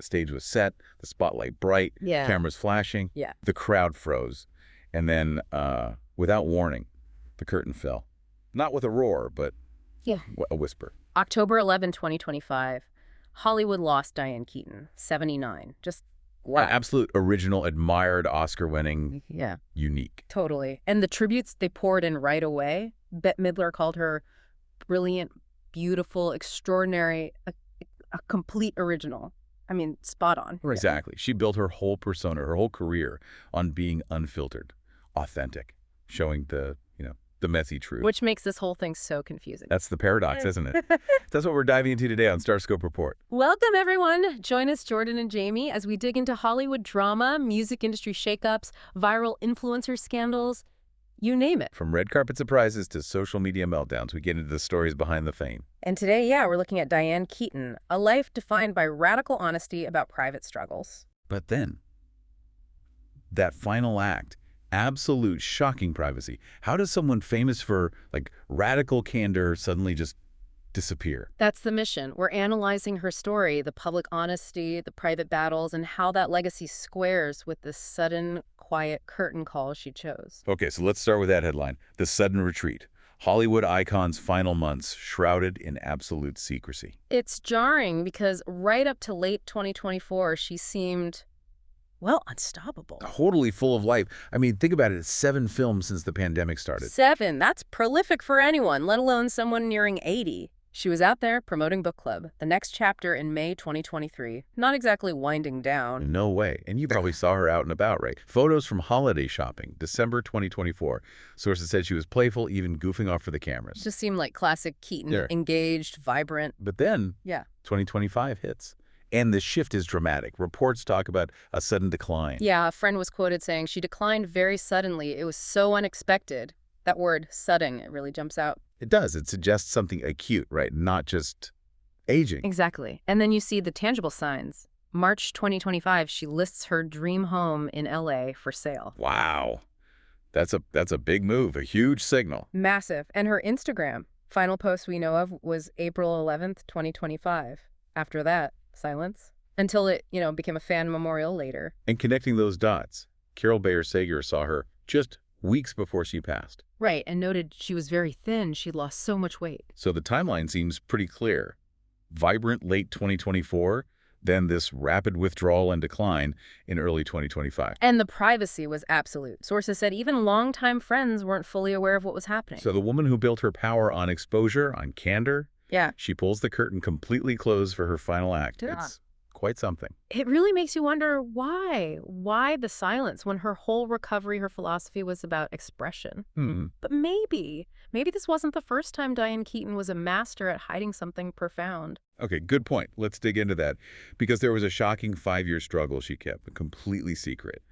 The stage was set, the spotlight bright, Yeah. cameras flashing. Yeah. The crowd froze. And then, without warning, the curtain fell. Not with a roar, but a whisper. October 11, 2025. Hollywood lost Diane Keaton, 79. Just wow. An absolute original, admired, Oscar-winning, unique. Totally. And the tributes they poured in right away. Bette Midler called her brilliant, beautiful, extraordinary, a complete original. I mean, spot on. Exactly. She built her whole persona, her whole career on being unfiltered, authentic, showing the messy truth. Which makes this whole thing so confusing. That's the paradox, isn't it? That's what we're diving into today on Starscope Report. Welcome, everyone. Join us, Jordan and Jamie, as we dig into Hollywood drama, music industry shakeups, viral influencer scandals, you name it. From red carpet surprises to social media meltdowns, we get into the stories behind the fame. And today, we're looking at Diane Keaton, a life defined by radical honesty about private struggles. But then, that final act, absolute shocking privacy. How does someone famous for, radical candor suddenly just disappear? That's the mission. We're analyzing her story, the public honesty, the private battles, and how that legacy squares with the sudden, quiet curtain call she chose. Okay, so let's start with that headline. The sudden retreat. Hollywood icon's final months shrouded in absolute secrecy. It's jarring because right up to late 2024, she seemed, unstoppable. Totally full of life. I mean, think about it. It's 7 films since the pandemic started. 7. That's prolific for anyone, let alone someone nearing 80. She was out there promoting book club, the next chapter in May 2023. Not exactly winding down. No way. And you probably saw her out and about, right? Photos from holiday shopping, December 2024. Sources said she was playful, even goofing off for the cameras. Just seemed like classic Keaton, engaged, vibrant. But then, 2025 hits. And the shift is dramatic. Reports talk about a sudden decline. Yeah, a friend was quoted saying she declined very suddenly. It was so unexpected. That word, sudden, it really jumps out. It does. It suggests something acute, right? Not just aging. Exactly. And then you see the tangible signs. March 2025, she lists her dream home in LA for sale. Wow. That's a big move, a huge signal. Massive. And her Instagram, final post we know of, was April 11th, 2025. After that, silence. Until it, became a fan memorial later. And connecting those dots, Carol Bayer-Sager saw her just weeks before she passed. Right, and noted she was very thin. She'd lost so much weight. So the timeline seems pretty clear. Vibrant late 2024, then this rapid withdrawal and decline in early 2025. And the privacy was absolute. Sources said even longtime friends weren't fully aware of what was happening. So the woman who built her power on exposure, on candor, she pulls the curtain completely closed for her final act. It's quite something. It really makes you wonder why. Why the silence when her whole recovery, her philosophy was about expression? But maybe this wasn't the first time Diane Keaton was a master at hiding something profound. Okay, good point. Let's dig into that. Because there was a shocking 5-year struggle she kept, completely secret,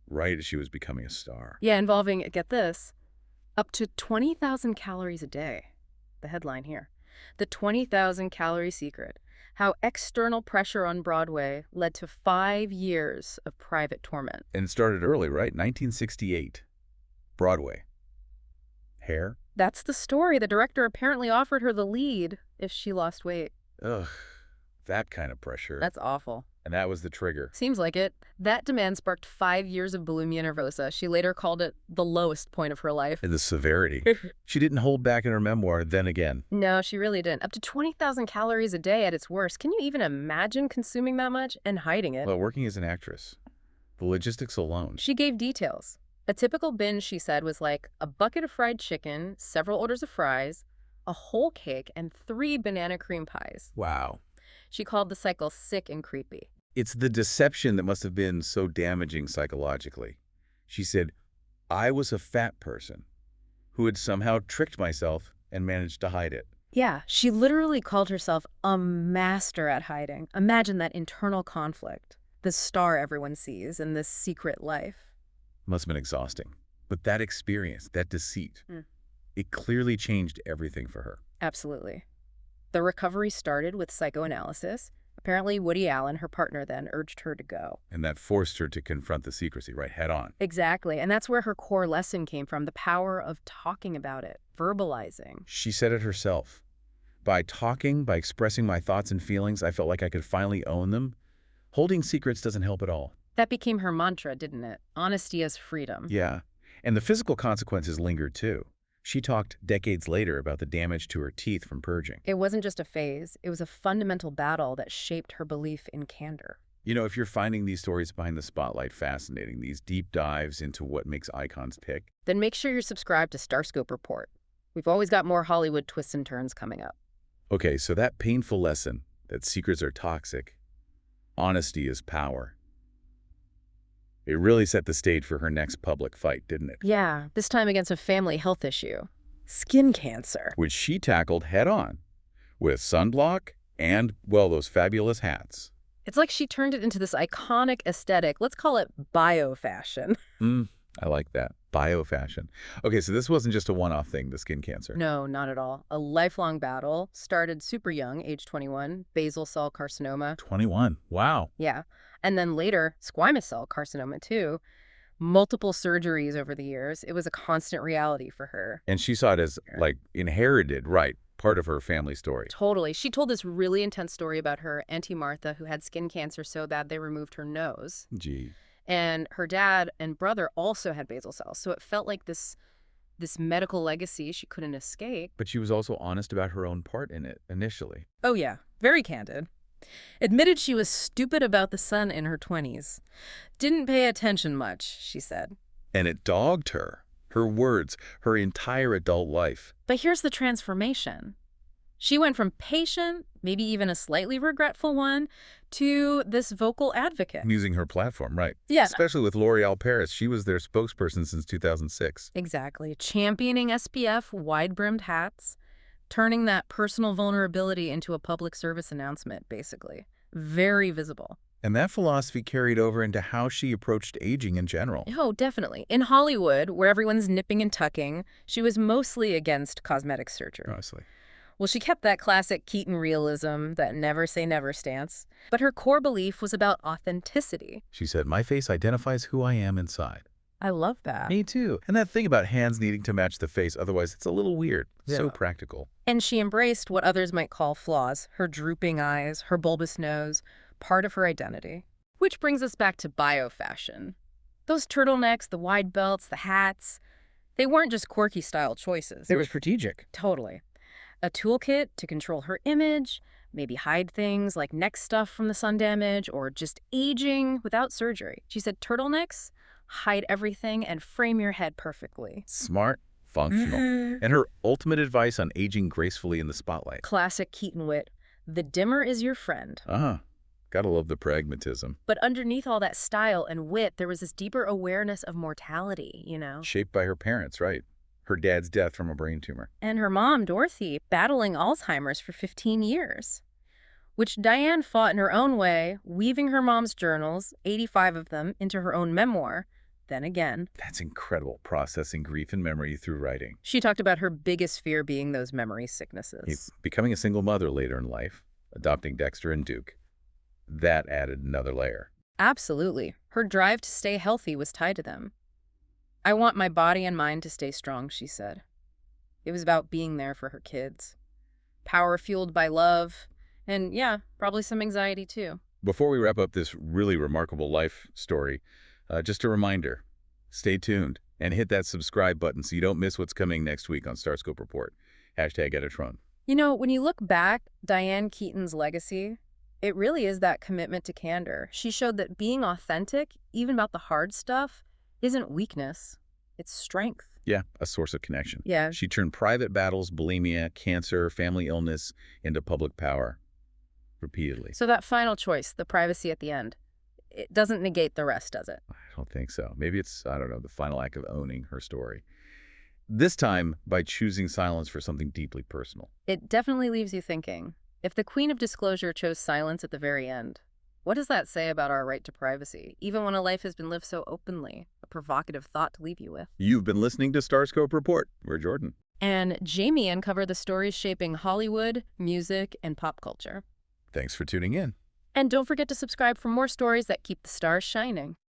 right as she was becoming a star. Yeah, involving, get this, up to 20,000 calories a day. The headline here. The 20,000 calorie secret. How external pressure on Broadway led to 5 years of private torment. And it started early, right? 1968. Broadway. Hair? That's the story. The director apparently offered her the lead if she lost weight. Ugh, that kind of pressure. That's awful. And that was the trigger. Seems like it. That demand sparked 5 years of bulimia nervosa. She later called it the lowest point of her life. And the severity. She didn't hold back in her memoir, Then Again. No, she really didn't. Up to 20,000 calories a day at its worst. Can you even imagine consuming that much and hiding it? Well, working as an actress, the logistics alone. She gave details. A typical binge, she said, was like a bucket of fried chicken, several orders of fries, a whole cake, and 3 banana cream pies. Wow. She called the cycle sick and creepy. It's the deception that must have been so damaging psychologically. She said, I was a fat person who had somehow tricked myself and managed to hide it. Yeah, she literally called herself a master at hiding. Imagine that internal conflict, the star everyone sees in this secret life. Must have been exhausting. But that experience, that deceit, it clearly changed everything for her. Absolutely. The recovery started with psychoanalysis. Apparently, Woody Allen, her partner then, urged her to go. And that forced her to confront the secrecy, right, head on. Exactly. And that's where her core lesson came from, the power of talking about it, verbalizing. She said it herself. By talking, by expressing my thoughts and feelings, I felt like I could finally own them, Holding secrets doesn't help at all. That became her mantra, didn't it? Honesty as freedom. Yeah. And the physical consequences lingered too. She talked decades later about the damage to her teeth from purging. It wasn't just a phase. It was a fundamental battle that shaped her belief in candor. You know, if you're finding these stories behind the spotlight fascinating, these deep dives into what makes icons tick, Then make sure you're subscribed to Starscope Report. We've always got more Hollywood twists and turns coming up. okay, so that painful lesson that secrets are toxic, honesty is power. It really set the stage for her next public fight, didn't it? Yeah, this time against a family health issue. Skin cancer. Which she tackled head-on with sunblock and, well, those fabulous hats. It's like she turned it into this iconic aesthetic. Let's call it bio-fashion. I like that. Bio-fashion. Okay, so this wasn't just a one-off thing, the skin cancer. No, not at all. A lifelong battle. Started super young, age 21, basal cell carcinoma. 21. Wow. Yeah. And then later, squamous cell carcinoma too. Multiple surgeries over the years. It was a constant reality for her. And she saw it as, like, inherited, right, part of her family story. Totally. She told this really intense story about her Auntie Martha, who had skin cancer so bad they removed her nose. Gee. And her dad and brother also had basal cells. So it felt like this medical legacy she couldn't escape. But she was also honest about her own part in it initially. Oh, yeah. Very candid. Admitted she was stupid about the son in her 20s. Didn't pay attention much, she said. And it dogged her. Her words, her entire adult life. But here's the transformation. She went from patient, maybe even a slightly regretful one, to this vocal advocate. Using her platform, right. Yeah. Especially with L'Oreal Paris. She was their spokesperson since 2006. Exactly. Championing SPF, wide-brimmed hats, turning that personal vulnerability into a public service announcement, basically. Very visible. And that philosophy carried over into how she approached aging in general. Oh, definitely. In Hollywood, where everyone's nipping and tucking, she was mostly against cosmetic surgery. Honestly. Well, she kept that classic Keaton realism, that never say never stance. But her core belief was about authenticity. She said, my face identifies who I am inside. I love that. Me too. And that thing about hands needing to match the face, otherwise it's a little weird. Yeah. So practical. And she embraced what others might call flaws, her drooping eyes, her bulbous nose, part of her identity. Which brings us back to bio-fashion. Those turtlenecks, the wide belts, the hats, they weren't just quirky style choices. They were strategic. Totally. A toolkit to control her image, maybe hide things like neck stuff from the sun damage, or just aging without surgery. She said turtlenecks hide everything and frame your head perfectly. Smart, functional. And her ultimate advice on aging gracefully in the spotlight. Classic Keaton wit. The dimmer is your friend. Gotta love the pragmatism. But underneath all that style and wit, there was this deeper awareness of mortality, you know? Shaped by her parents, right? Her dad's death from a brain tumor. And her mom, Dorothy, battling Alzheimer's for 15 years. Which Diane fought in her own way, weaving her mom's journals, 85 of them, into her own memoir. Then again. That's incredible, processing grief and memory through writing. She talked about her biggest fear being those memory sicknesses. Becoming a single mother later in life, adopting Dexter and Duke. That added another layer. Absolutely. Her drive to stay healthy was tied to them. I want my body and mind to stay strong, she said. It was about being there for her kids. Power fueled by love, and yeah, probably some anxiety too. Before we wrap up this really remarkable life story, just a reminder, stay tuned and hit that subscribe button so you don't miss what's coming next week on Starscope Report. #Editron. You know, when you look back, Diane Keaton's legacy, it really is that commitment to candor. She showed that being authentic, even about the hard stuff, isn't weakness, it's strength. Yeah, a source of connection. Yeah. She turned private battles, bulimia, cancer, family illness into public power repeatedly. So that final choice, the privacy at the end, it doesn't negate the rest, does it? I don't think so. Maybe it's, I don't know, the final act of owning her story. This time by choosing silence for something deeply personal. It definitely leaves you thinking. If the Queen of Disclosure chose silence at the very end, what does that say about our right to privacy, even when a life has been lived so openly? A provocative thought to leave you with. You've been listening to Starscope Report. We're Jordan. And Jamie uncovered the stories shaping Hollywood, music, and pop culture. Thanks for tuning in. And don't forget to subscribe for more stories that keep the stars shining.